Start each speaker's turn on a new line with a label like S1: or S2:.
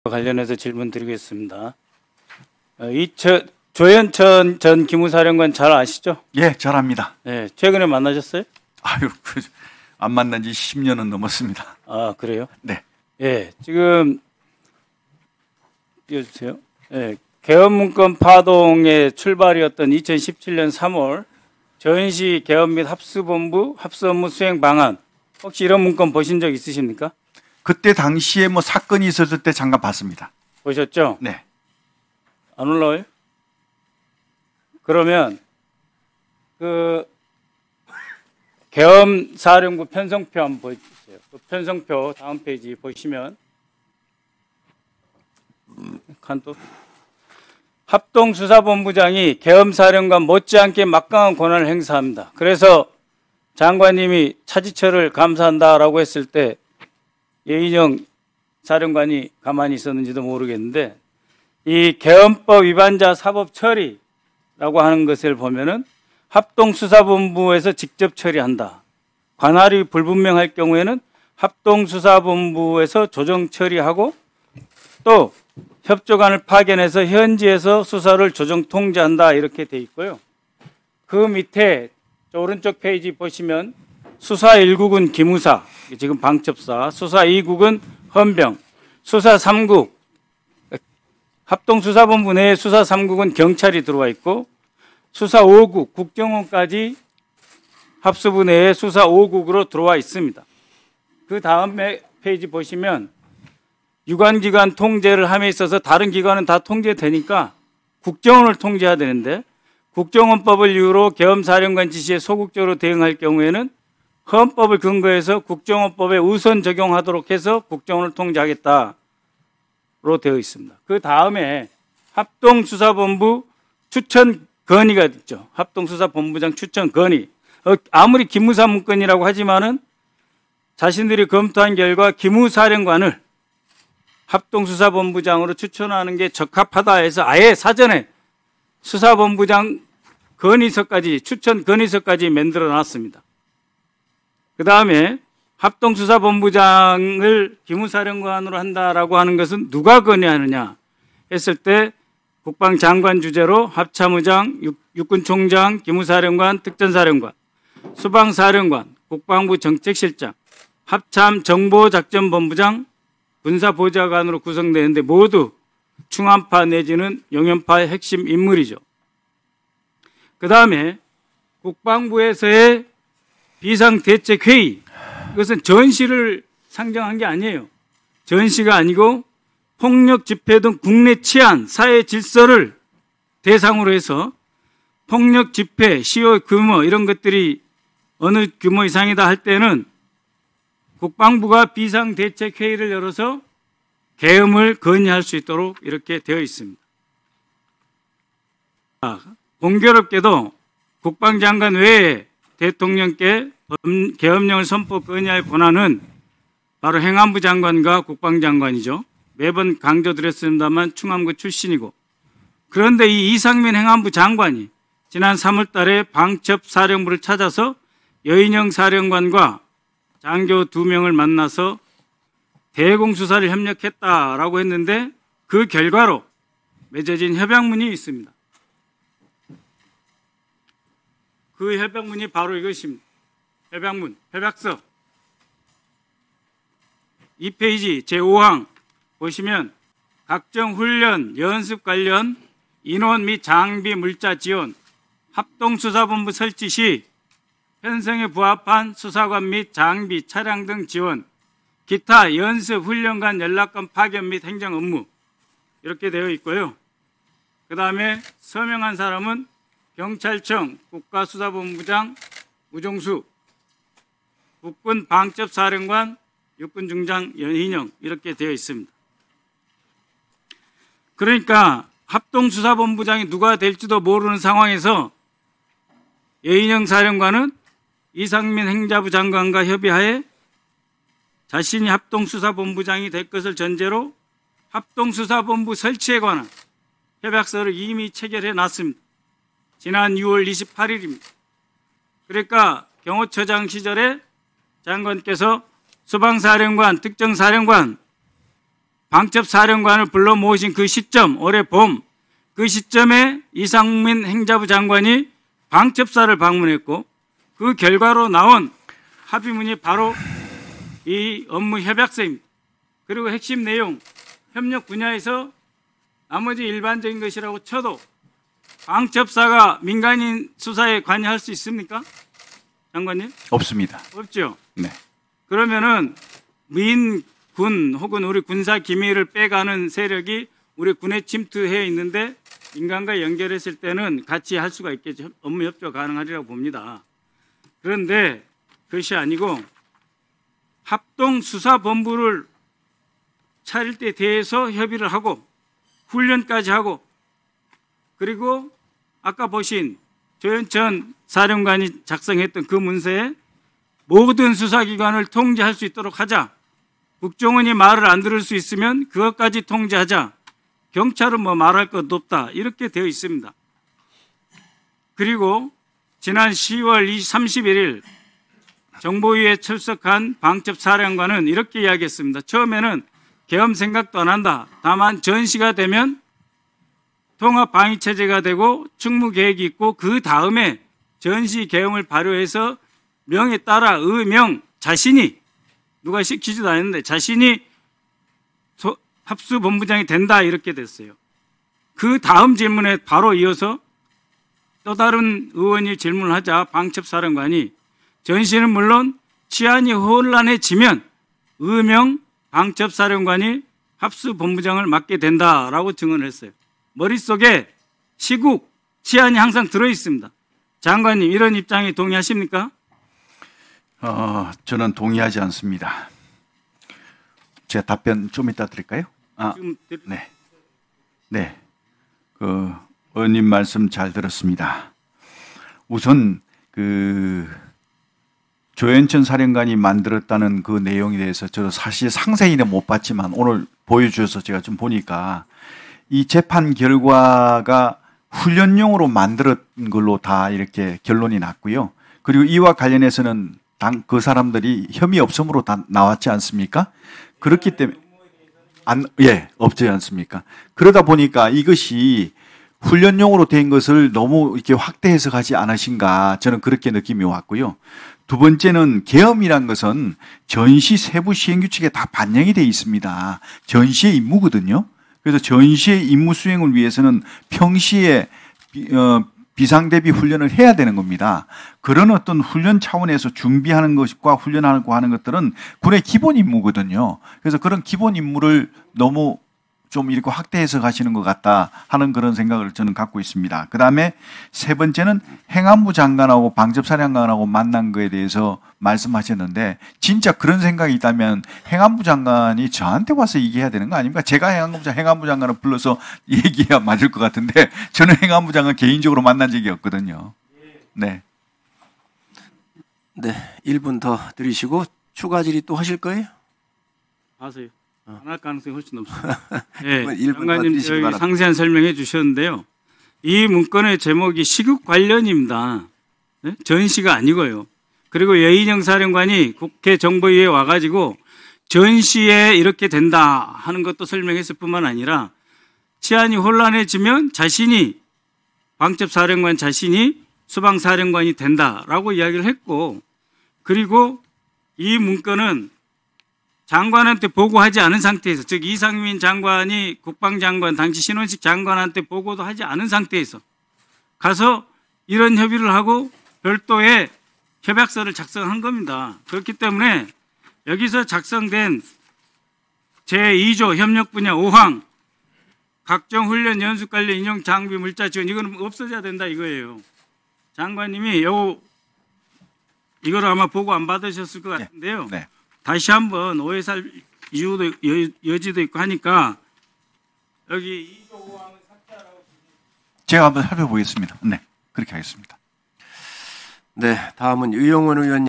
S1: 관련해서 질문 드리겠습니다. 조현천 전 기무사령관 잘 아시죠?
S2: 예, 잘 압니다.
S1: 네, 최근에 만나셨어요?
S2: 아유, 안 만난 지 10년은 넘었습니다.
S1: 아, 그래요?
S2: 네.
S1: 예, 지금 띄워주세요. 예, 계엄문건 파동의 출발이었던 2017년 3월 저현시 계엄 및 합수본부 합수업무 수행 방안, 혹시 이런 문건 보신 적 있으십니까?
S2: 그때 당시에 뭐 사건이 있었을 때 잠깐 봤습니다.
S1: 보셨죠?
S2: 네.
S1: 안 올라와요? 그러면 그 계엄사령부 편성표 한번 보여주세요. 그 편성표 다음 페이지 보시면 칸또 합동수사본부장이 계엄사령관 못지않게 막강한 권한을 행사합니다. 그래서 장관님이 차지철을 감사한다라고 했을 때 예인영 사령관이 가만히 있었는지도 모르겠는데, 이 계엄법 위반자 사법 처리라고 하는 것을 보면은 합동수사본부에서 직접 처리한다. 관할이 불분명할 경우에는 합동수사본부에서 조정 처리하고 또 협조관을 파견해서 현지에서 수사를 조정 통제한다, 이렇게 돼 있고요. 그 밑에 저 오른쪽 페이지 보시면 수사 1국은 기무사, 지금 방첩사, 수사 2국은 헌병, 수사 3국, 합동수사본부 내에 수사 3국은 경찰이 들어와 있고, 수사 5국, 국정원까지 합수부 내에 수사 5국으로 들어와 있습니다. 그 다음에 페이지 보시면 유관기관 통제를 함에 있어서 다른 기관은 다 통제되니까 국정원을 통제해야 되는데, 국정원법을 이유로 계엄사령관 지시에 소극적으로 대응할 경우에는 헌법을 근거해서 국정원법에 우선 적용하도록 해서 국정원을 통제하겠다로 되어 있습니다. 그 다음에 합동수사본부 추천 건의가 있죠. 합동수사본부장 추천 건의. 아무리 기무사 문건이라고 하지만은 자신들이 검토한 결과 기무사령관을 합동수사본부장으로 추천하는 게 적합하다 해서 아예 사전에 수사본부장 건의서까지, 추천 건의서까지 만들어 놨습니다. 그 다음에 합동수사본부장을 기무사령관으로 한다라고 하는 것은 누가 건의하느냐 했을 때 국방장관 주재로 합참의장, 육군총장, 기무사령관, 특전사령관, 수방사령관, 국방부 정책실장, 합참정보작전본부장, 군사보좌관으로 구성되는데 모두 충암파 내지는 영연파의 핵심 인물이죠. 그 다음에 국방부에서의 비상대책회의, 이것은 전시를 상정한 게 아니에요. 전시가 아니고 폭력 집회 등 국내 치안, 사회 질서를 대상으로 해서 폭력 집회, 시효 규모 이런 것들이 어느 규모 이상이다 할 때는 국방부가 비상대책회의를 열어서 계엄을 건의할 수 있도록 이렇게 되어 있습니다. 공교롭게도 국방장관 외에 대통령께 계엄령을 선포 건의할 권한은 바로 행안부 장관과 국방장관이죠. 매번 강조드렸습니다만 충암고 출신이고, 그런데 이 이상민 행안부 장관이 지난 3월 달에 방첩사령부를 찾아서 여인영 사령관과 장교 2명을 만나서 대공수사를 협력했다라고 했는데 그 결과로 맺어진 협약문이 있습니다. 그 협약문이 바로 이것입니다. 협약문, 협약서 2페이지 제5항 보시면 각종 훈련, 연습 관련 인원 및 장비, 물자 지원, 합동수사본부 설치 시 편성에 부합한 수사관 및 장비, 차량 등 지원, 기타 연습, 훈련관, 연락관 파견 및 행정 업무, 이렇게 되어 있고요. 그 다음에 서명한 사람은 경찰청 국가수사본부장 우종수, 국군 방첩사령관 육군중장 연희영, 이렇게 되어 있습니다. 그러니까 합동수사본부장이 누가 될지도 모르는 상황에서 여인영 사령관은 이상민 행자부 장관과 협의하에 자신이 합동수사본부장이 될 것을 전제로 합동수사본부 설치에 관한 협약서를 이미 체결해 놨습니다. 지난 6월 28일입니다. 그러니까 경호처장 시절에 장관께서 수방사령관, 특정사령관 방첩사령관을 불러 모으신 그 시점, 올해 봄, 그 시점에 이상민 행자부 장관이 방첩사를 방문했고 그 결과로 나온 합의문이 바로 이 업무 협약서입니다. 그리고 핵심 내용, 협력 분야에서 나머지 일반적인 것이라고 쳐도 방첩사가 민간인 수사에 관여할 수 있습니까? 장관님?
S2: 없습니다.
S1: 없죠.
S2: 네.
S1: 그러면은 민군 혹은 우리 군사 기밀을 빼가는 세력이 우리 군에 침투해 있는데 민간과 연결했을 때는 같이 할 수가 있겠죠. 업무 협조가 가능하리라고 봅니다. 그런데 그것이 아니고 합동수사본부를 차릴 때 대해서 협의를 하고 훈련까지 하고 그리고 아까 보신 조현천 사령관이 작성했던 그 문서에 모든 수사기관을 통제할 수 있도록 하자. 국정원이 말을 안 들을 수 있으면 그것까지 통제하자. 경찰은 뭐 말할 것도 없다. 이렇게 되어 있습니다. 그리고 지난 10월 31일 정보위에 출석한 방첩사령관은 이렇게 이야기했습니다. 처음에는 계엄 생각도 안 한다. 다만 전시가 되면 통합방위체제가 되고 충무계획이 있고 그 다음에 전시 계엄을 발효해서 명에 따라 의명 자신이 누가 시키지도 않았는데 자신이 합수본부장이 된다 이렇게 됐어요. 그 다음 질문에 바로 이어서 또 다른 의원이 질문을 하자 방첩사령관이 전시는 물론 치안이 혼란해지면 의명 방첩사령관이 합수본부장을 맡게 된다라고 증언을 했어요. 머릿속에 시국, 치안이 항상 들어있습니다. 장관님 이런 입장에 동의하십니까?
S2: 저는 동의하지 않습니다. 제가 답변 좀 이따 드릴까요? 네. 네. 그 의원님 말씀 잘 들었습니다. 우선 조현천 사령관이 만들었다는 그 내용에 대해서 저도 사실 상세히는 못 봤지만 오늘 보여주셔서 제가 좀 보니까 이 재판 결과가 훈련용으로 만들었던 걸로 다 이렇게 결론이 났고요. 그리고 이와 관련해서는 그 사람들이 혐의 없음으로 다 나왔지 않습니까? 그렇기 때문에 없지 않습니까? 그러다 보니까 이것이 훈련용으로 된 것을 너무 이렇게 확대 해석하지 않으신가 저는 그렇게 느낌이 왔고요. 두 번째는 계엄이란 것은 전시 세부 시행규칙에 다 반영이 되어 있습니다. 전시의 임무거든요. 그래서 전시의 임무 수행을 위해서는 평시에 비상대비 훈련을 해야 되는 겁니다. 그런 어떤 훈련 차원에서 준비하는 것과 훈련하고 하는 것들은 군의 기본 임무거든요. 그래서 그런 기본 임무를 너무 좀 이렇게 확대해서 가시는 것 같다 하는 그런 생각을 저는 갖고 있습니다. 그 다음에 세 번째는 행안부 장관하고 방첩사령관하고 만난 거에 대해서 말씀하셨는데 진짜 그런 생각이 있다면 행안부 장관이 저한테 와서 얘기해야 되는 거 아닙니까? 제가 행안부 장관을 불러서 얘기해야 맞을 것 같은데 저는 행안부 장관 개인적으로 만난 적이 없거든요. 네.
S3: 네, 1분 더 드리시고 추가 질의 또 하실 거예요?
S1: 하세요. 안 할 가능성이 훨씬 높습니다. 네,
S3: 1분
S1: 장관님 저희 상세한 설명해 주셨는데요. 이 문건의 제목이 시국 관련입니다. 네? 전시가 아니고요. 그리고 여인영 사령관이 국회 정보위에 와가지고 전시에 이렇게 된다 하는 것도 설명했을 뿐만 아니라 치안이 혼란해지면 자신이 방첩사령관 자신이 수방사령관이 된다라고 이야기를 했고 그리고 이 문건은 장관한테 보고하지 않은 상태에서 즉 이상민 장관이 국방장관 당시 신원식 장관한테 보고도 하지 않은 상태에서 가서 이런 협의를 하고 별도의 협약서를 작성한 겁니다. 그렇기 때문에 여기서 작성된 제2조 협력 분야 5항 각종 훈련 연습 관련 인용 장비 물자 지원 이거는 없어져야 된다 이거예요. 장관님이 이걸 아마 보고 안 받으셨을 것 같은데요.
S2: 네.
S1: 다시 한번 오해 살 이유도 여지도 있고 하니까 여기 2조 5항을 삭제하라고
S2: 제가 한번 살펴보겠습니다. 네, 그렇게 하겠습니다.
S3: 네, 다음은 유영원 의원님.